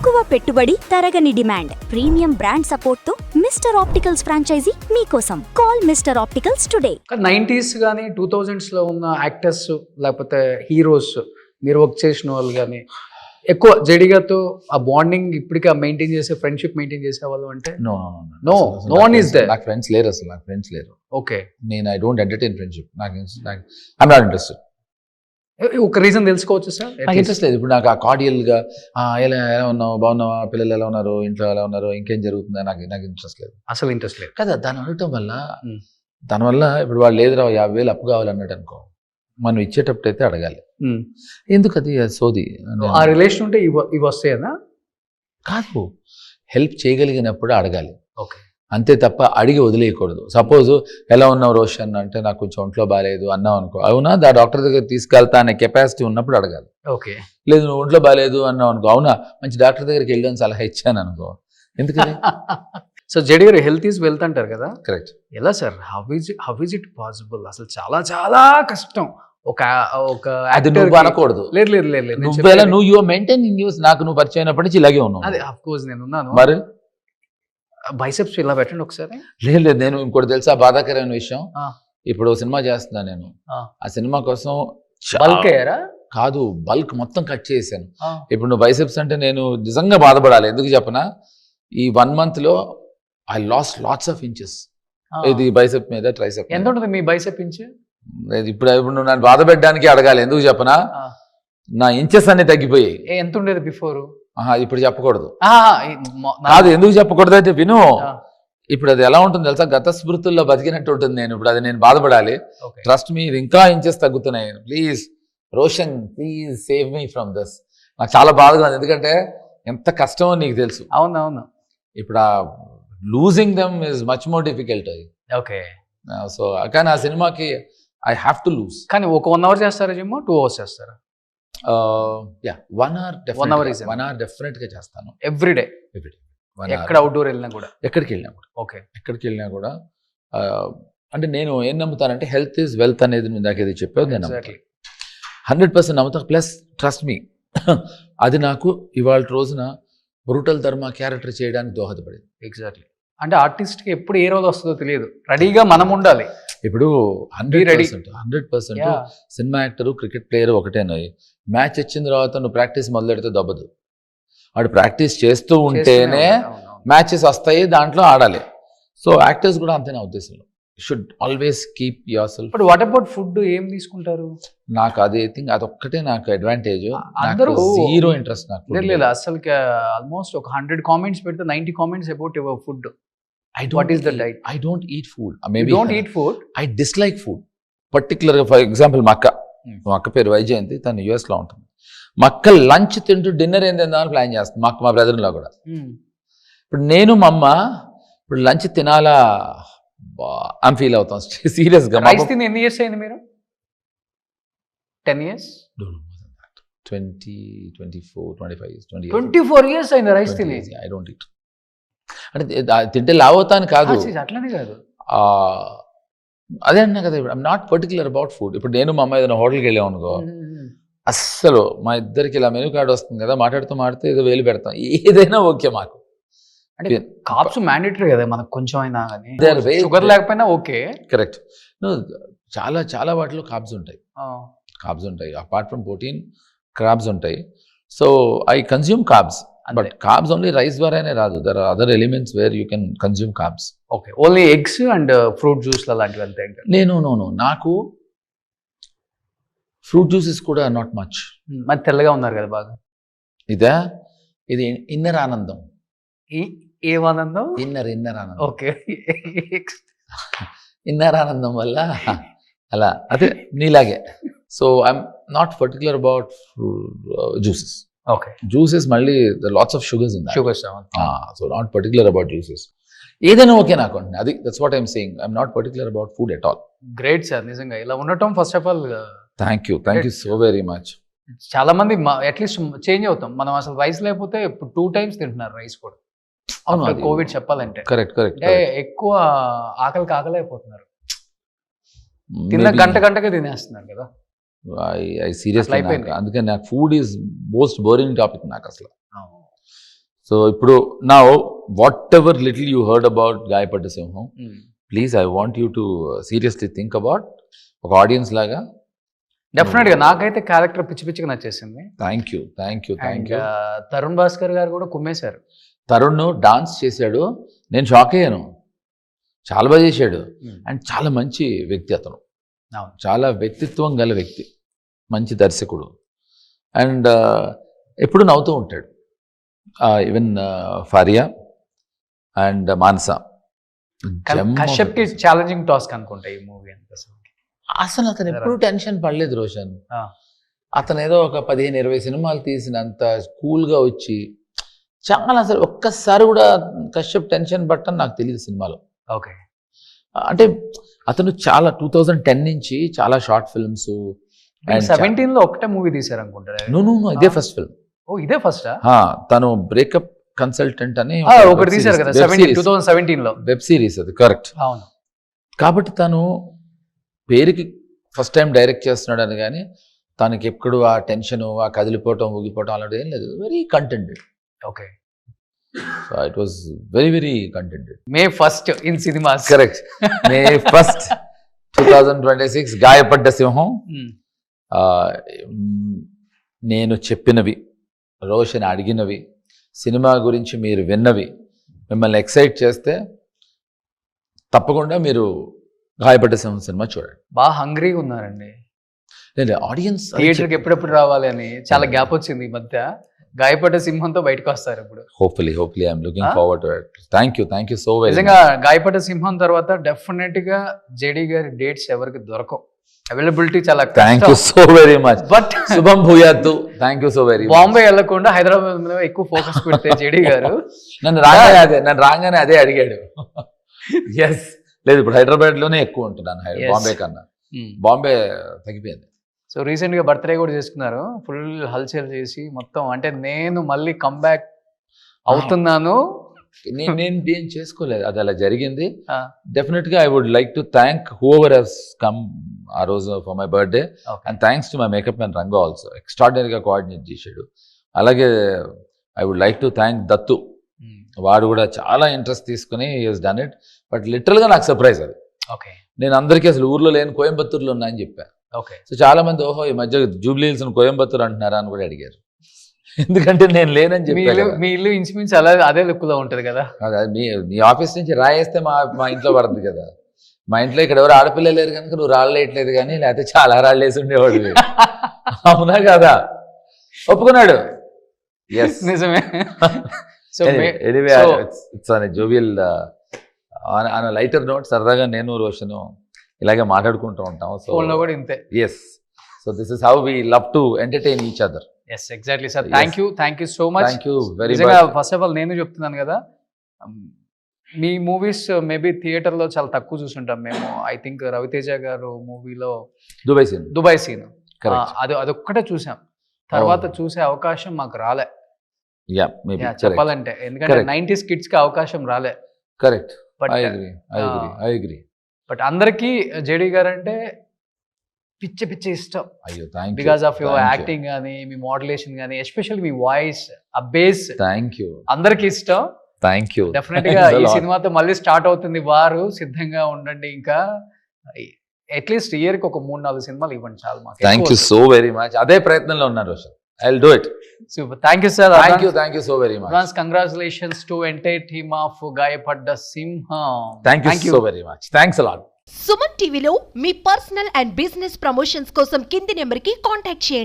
తక్కువ పెట్టుబడి, తరగని డిమాండ్, ప్రీమియం బ్రాండ్ సపోర్ట్ తో మిస్టర్ ఆప్టికల్స్ ఫ్రాంచైజీ మీకోసం. Call mister opticals today. 90s కానీ 2000s లో ఉన్న యాక్టర్స్ లేకపోతే హీరోస్ మీరు వర్క్ చేసిన వాళ్ళు కానీ ఎక్కువ జడిగాతో ఆ బాండింగ్ ఇప్పటికీ మెయింటైన్ చేసే ఫ్రెండ్షిప్ మెయింటైన్ చేసే వాళ్ళు అంటే No one is there. నాకు ఫ్రెండ్స్ లేరు అసలు. నాకు ఫ్రెండ్స్ లేరు. ఓకే, నేను I don't entertain friendship. I'm not interested. ఒక రీజన్ తెలుసుకోవచ్చు సార్? నాకు ఇంట్రెస్ట్ లేదు. ఇప్పుడు నాకు ఆ కార్డియల్గా ఎలా ఉన్నావు, బాగున్నావా, పిల్లలు ఎలా ఉన్నారు, ఇంట్లో ఎలా ఉన్నారు, ఇంకేం జరుగుతుందా, నాకు ఇంట్రెస్ట్ లేదు. అసలు ఇంట్రెస్ట్ లేదు కదా. దాన్ని అడగటం వల్ల దానివల్ల ఇప్పుడు వాళ్ళు లేదురా 50,000 అప్పు కావాలన్నట్టు అనుకో, మనం ఇచ్చేటప్పుడు అయితే అడగాలి. ఎందుకు అది సోది? ఆ రిలేషన్ ఉంటే ఇవి వస్తాయనా? కాదు, హెల్ప్ చేయగలిగినప్పుడు అడగాలి. ఓకే, అంతే తప్ప అడిగి వదిలేయకూడదు. సపోజ్ ఎలా ఉన్నావు రోషన్ అంటే నాకు కొంచెం ఒంట్లో బాగాలేదు అన్నావు అనుకో, అవునా డాక్టర్ దగ్గర తీసుకెళ్తా అనే కెపాసిటీ ఉన్నప్పుడు అడగాలి. ఓకే, లేదు నువ్వు ఒంట్లో బాగాలేదు అన్నావు అనుకో, అవునా మంచి డాక్టర్ దగ్గరికి వెళ్ళని సలహా ఇచ్చాను అనుకో, ఎందుకని? సో జడి గారు హెల్త్ ఈజ్ వెల్త్ అంటారు కదా, కరెక్ట్. ఎలా sir? How is it possible? అసలు చాలా చాలా కష్టం. అది నువ్వు అనకూడదు. నువ్వు యువర్ మెయింటైనింగ్ న్యూస్. నాకు నువ్వు పరిచయం అయినప్పటి నుంచి ఇలాగే ఉన్నావు. అదే ఆఫ్ కోర్స్ నేను ఉన్నాను. మరి బైసెప్స్ ఇలా పెట్టండి ఒకసారి. లేదు, నేను ఇంకోటి తెలుసా బాధాకరమైన విషయం. ఇప్పుడు సినిమా చేస్తున్నా నేను. ఆ సినిమా కోసం బల్క్ అయ్యారా? కాదు, బల్క్ మొత్తం కట్ చేశాను. ఇప్పుడు నువ్వు బైసెప్స్ అంటే నేను నిజంగా బాధపడాలి. ఎందుకు చెప్పనా, ఈ 1 month లో I last lots of inches. ఇది బైసెప్ మీద, ట్రైసెప్. ఎంత ఉంటుంది మీ బైసెప్ ఇంచ్? ఇప్పుడు నువ్వు నన్ను బాధ పెట్టడానికి అడగాలి. ఎందుకు చెప్పనా, నా ఇంచెస్ అన్ని తగ్గిపోయాయి. ఎంత ఉండేది బిఫోర్? ఇప్పుడు చెప్పకూడదు. కాదు, ఎందుకు చెప్పకూడదు అయితే విను. ఇప్పుడు అది ఎలా ఉంటుంది తెలుసా, గత స్మృతుల్లో బతికినట్టు ఉంటుంది. నేను ఇప్పుడు అది నేను బాధపడాలి. ట్రస్ట్ మీ, ఇంకా ఇంచెస్ తగ్గుతున్నాయి. Please Roshan, please save me from this. నాకు చాలా బాధగా ఉంది, ఎందుకంటే ఎంత కష్టమో నీకు తెలుసు. అవునవును. ఇప్పుడు ఆ losing them is much more difficult. Okay, so కానీ ఆ సినిమాకి ఐ హ్యావ్ టు లూజ్. కానీ ఒక 1 hour చేస్తారా జిమ్? 2 hours చేస్తారా? 1 hour డెఫినెట్ గా చేస్తాను. ఎవ్రీడే? ఎక్కడ అవుట్డోర్ వెళ్ళినా కూడా? ఎక్కడికి వెళ్ళినా కూడా అంటే నేను ఏం నమ్ముతానంటే హెల్త్ ఈజ్ వెల్త్ అనేది నువ్వు ఇందాక ఏది చెప్పావు, నేను 100% నమ్ముతా. ప్లస్ ట్రస్ట్ మీ, అది నాకు ఇవాళ రోజున బ్రూటల్ ధర్మ క్యారెక్టర్ చేయడానికి దోహదపడింది. ఎగ్జాక్ట్లీ. అంటే ఆర్టిస్ట్కి ఎప్పుడు ఏ రోజు వస్తుందో తెలియదు, రెడీగా మనం ఉండాలి. ఇప్పుడు 100% సినిమా యాక్టరు, క్రికెట్ ప్లేయర్ ఒకటేనాయి. మ్యాచ్ వచ్చిన తర్వాత నువ్వు ప్రాక్టీస్ మొదలెడితే దొబ్బదు. వాడు ప్రాక్టీస్ చేస్తూ ఉంటేనే మ్యాచెస్ వస్తాయి, దాంట్లో ఆడాలి. సో యాక్టర్స్ కూడా అంతే నా ఉద్దేశంలో. Should always keep your self. But what about food? ఏం తీసుకుంటారు? నాకు అది థింక్ అదొక్కటే నాకు అడ్వాంటేజ్. అందరూ జీరో ఇంట్రెస్ట్ నాకు. లేదు అసలు ఆల్మోస్ట్ ఒక 100 comments పెడితే 90 comments about your food. What is the diet? I don't eat food. Maybe you don't eat food? I dislike food. Particularly, for example, మా అక్క పేరు వైజయంతి, తను US లో ఉంటుంది. మా అక్క లంచ్ తింటూ డిన్నర్ ఏం తిందామని ప్లాన్ చేస్తుంది. మా బ్రదర్లో కూడా. ఇప్పుడు నేను మా అమ్మ ఇప్పుడు లంచ్ తినాలా అని ఫీల్ అవుతాం సీరియస్గా. రైస్ తిని ఎన్ని ఇయర్స్ అయింది మీరు? 10 years? 20, 24, 25 years. 24 years అయింది రైస్ తిని? I don't eat. అంటే తింటే లావ్ అవుతాను కాదు, అట్లనే కాదు. అదే అన్నా కదా, I'm not particular about food. ఇప్పుడు నేను మా అమ్మ ఏదైనా హోటల్కి వెళ్ళాం అనుకో, అస్సలు మా ఇద్దరికి ఇలా మెనూ కార్డు వస్తుంది కదా, మాట్లాడితే ఏదో వేలు పెడతాం, ఏదైనా ఓకే మాకు. అంటే కార్బ్స్ మ్యాండేటరీ కదా మనకు, కొంచెం అయినా కానీ షుగర్ లేకపోయినా ఓకే. కరెక్ట్. చాలా చాలా వాటిలో కార్బ్స్ ఉంటాయి. అపార్ట్ ఫ్రమ్ ప్రోటీన్ కార్బ్స్ ఉంటాయి. So I consume carbs. But carbs only rice ద్వారానే రాదు. There are other elements where you can consume carbs. Okay, only eggs and fruit juice లాంటివి అంతే? నాకు ఫ్రూట్ జ్యూసెస్ కూడా నాట్ మచ్. మరి తెల్లగా ఉన్నారు కదా బాగా. ఇది ఇన్నర్ ఆనందం. ఏం ఆనందం? ఇన్నర్ ఆనందం. ఓకే, ఇన్నర్ ఆనందం వల్ల అలా, అదే నీలాగే. So I'm not particular about juices. Okay, juices మళ్ళీ lots of sugars in that. Sugars. So not particular about juices. ఏదైనా ఓకే నాకు. అది that's what I'm saying. I'm not particular about food at all. Great sir, నిజంగా ఇలా ఉండటం first of all. Thank you so very much. చాలా మంది at least change అవుతాం మనం. అసలు రైస్ లేకపోతే ఇప్పుడు 2 times తింటున్నారు రైస్ కూడా. కోవిడ్ చెప్పాలంటే కరెక్ట్. ఎక్కువ ఆకలి అయిపోతున్నారు. తిన్న గంటగా తినేస్తున్నారు కదా. ఐ సీరియస్లీ, అందుకని నాకు food is most boring topic నాకు అసలు. సో ఇప్పుడు నా what ever little you heard about గాయపడ్డ సింహం, please I want you to seriously think about ఒక ఆడియన్స్ లాగా. డెఫినెట్ గా నాకైతే క్యారెక్టర్ పిచ్చి పిచ్చిగా నచ్చేసింది. Thank you. తరుణ్ భాస్కర్ గారు కూడా కుమ్మేశారు. తరుణ్ డాన్స్ చేశాడు, నేను షాక్ అయ్యాను, చాలా బాగా చేశాడు. అండ్ చాలా మంచి వ్యక్తి అతను, చాలా వ్యక్తిత్వం గల వ్యక్తి, మంచి దర్శకుడు. అండ్ ఎప్పుడు నవ్వుతూ ఉంటాడు. ఈవెన్ ఫారియా అండ్ మానస. కశ్యప్ కి ఛాలెంజింగ్ టాస్క్ అనుకుంటా ఈ మూవీ అంతా. అసలు అతను ఎప్పుడు టెన్షన్ పడలేదు రోషన్. అతను ఏదో ఒక 15-20 సినిమాలు తీసినంత కూల్గా వచ్చి చాలా, అసలు ఒక్కసారి కూడా కశ్యప్ టెన్షన్ పట్టని నాకు తెలియదు సినిమాలో. ఓకే, అంటే అతను చాలా 2010 నుంచి చాలా షార్ట్ ఫిల్మ్స్. 17 లో ఒకటే మూవీ తీశారు అనుకుంటారు. నో, ఇదే ఫస్ట్ ఫిల్మ్. ఓ, ఇదే ఫస్ట్. తను బ్రేకప్ కన్సల్టెంట్ అని ఒకటి తీశారు కదా 2017 లో, వెబ్ సిరీస్ అది. కరెక్ట్. అవును. కాబట్టి తను పేరుకి ఫస్ట్ టైం డైరెక్ట్ చేస్తున్నాడు అని, కానీ తనకి ఎప్పుడు ఆ టెన్షన్, ఆ కదిలిపోవటం, ఊగిపోవటం అలాంటిది ఏం లేదు. Very కంటెంటెడ్. Okay, so it was very very కంటెంటెడ్. May 1st in cinemas. Correct. May 1st 2026 గాయపడ్డ సింహం. నేను చెప్పినవి, రోషన్ అడిగినవి, సినిమా గురించి మీరు విన్నవి మిమ్మల్ని ఎక్సైట్ చేస్తే తప్పకుండా మీరు గాయపడ్డ సింహం సినిమా చూడండి. బాగా హంగ్రీగా ఉన్నారండి. లేదు, ఆడియన్స్ థియేటర్కి ఎప్పుడెప్పుడు రావాలి అని చాలా గ్యాప్ వచ్చింది ఈ మధ్య. గాయపడ్డ సింహంతో బయటకు వస్తారు ఇప్పుడు. Hopefully I'm looking forward to it. Thank you so very. నిజంగా గాయపడ్డ సింహం తర్వాత డెఫినెట్ గా జేడీ గారి డేట్స్ ఎవరికి దొరకవు, అవైలబిలిటీ చాలా. Thank you so very much. But శుభం భూయాత్తు. Thank you so very much. Bombay వెళ్ళకుండా హైదరాబాద్ మీద ఎక్కువ ఫోకస్ పెడితే జేడీ గారు నన్ను రాగానే అదే అడిగాడు. ఎస్, లేదు ఇప్పుడు హైదరాబాద్ లోనే ఎక్కువ ఉంటున్నాను బాంబే కన్నా. బాంబే తగ్గిపోయింది. సో రీసెంట్ గా బర్త్డే కూడా చేసుకున్నారు, ఫుల్ హల్చల్ చేసి మొత్తం. అంటే నేను మళ్ళీ కమ్బ్యాక్ అవుతున్నాను. నేను ఏం చేసుకోలేదు, అది అలా జరిగింది. డెఫినెట్ గా I would like to thank whoever has come ఆ రోజు for my birthday. And thanks to my makeup man Ranga also, ఎక్స్ట్రాడినరీగా కోఆర్డినేట్ చేశాడు. అలాగే I would like to thank Dattu, వాడు కూడా చాలా ఇంట్రెస్ట్ తీసుకుని హస్ డన్ ఇట్. బట్ లిటరల్గా నాకు సర్ప్రైజ్ అది. ఓకే, నేను అందరికీ అసలు ఊర్లో లేని కోయంబత్తూరులో ఉన్నా అని చెప్పా. ఓకే. సో చాలా మంది ఓహో ఈ మధ్య జూబ్లీ హిల్స్ కోయంబత్తూరు అంటున్నారా అని కూడా అడిగారు. ఎందుకంటే నేను లేనని చెప్పాను. మీ ఇల్లు ఇంచుమించు అదే లుక్ లో ఉంటది కదా. మీ ఆఫీస్ నుంచి రాయేస్తే మా ఇంట్లో పడుతుంది కదా. మా ఇంట్లో ఇక్కడ ఎవరు ఆడపిల్ల లేరు కనుక నువ్వు రాళ్ళేయట్లేదు, కానీ లేకపోతే చాలా రాళ్ళు వేసి ఉండేవాడు. అవునా కదా? ఒప్పుకున్నాడు. ఎస్, నిజమే. So anyway it's on a jovial on a lighter note. సరదాగా నేను రోషను ఇలాగే మాట్లాడుకుంటూ ఉంటాం. సో ఫోన్లో కూడా ఇంతే. Yes, so this is how we love to entertain each other. Yes, exactly sir. Thank you so much. Thank you very much. First of all నేను చెప్తున్నాను కదా, మీ మూవీస్ మేబీ థియేటర్లో చాలా తక్కువ చూసుంటాం మేము. ఐ థింక్ రవితేజ గారు మూవీలో దుబాయ్ సీన్ అదొక్కటే చూసాం. తర్వాత చూసే అవకాశం మాకు రాలే చెప్పాలంటే, ఎందుకంటే 90s కిడ్స్ కి అవకాశం రాలే. కరెక్ట్. బట్ అందరికీ జేడీ గారు అంటే పిచ్చి ఇష్టం. అయ్యో, బికాస్ ఆఫ్ యువర్ యాక్టింగ్ కానీ, మీ మోడ్యులేషన్ కానీ, ఎస్పెషల్లీ మీ వాయిస్, ఆ బేస్ అందరికి ఇష్టం. Thank you. డెఫినెట్ గా ఈ సినిమాతో మళ్ళీ స్టార్ట్ అవుతుంది వారు, సిద్ధంగా ఉండండి. ఇంకా అట్లీస్ట్ ఇయర్ కి ఒక 3-4 సినిమాలు ఇవ్వండి చాలు మాకు. Thank you so very much. అదే ప్రయత్నంలో ఉన్నారు Roshan. I'll do it. Super. Thank you, sir. Thank you so very much. Advance congratulations to entire team of Gayapadda Simham. Thank you so very much. Thanks a lot. Suman టీవీలో మీ personal and business promotions కోసం కింది నెంబర్కి contact చేయండి.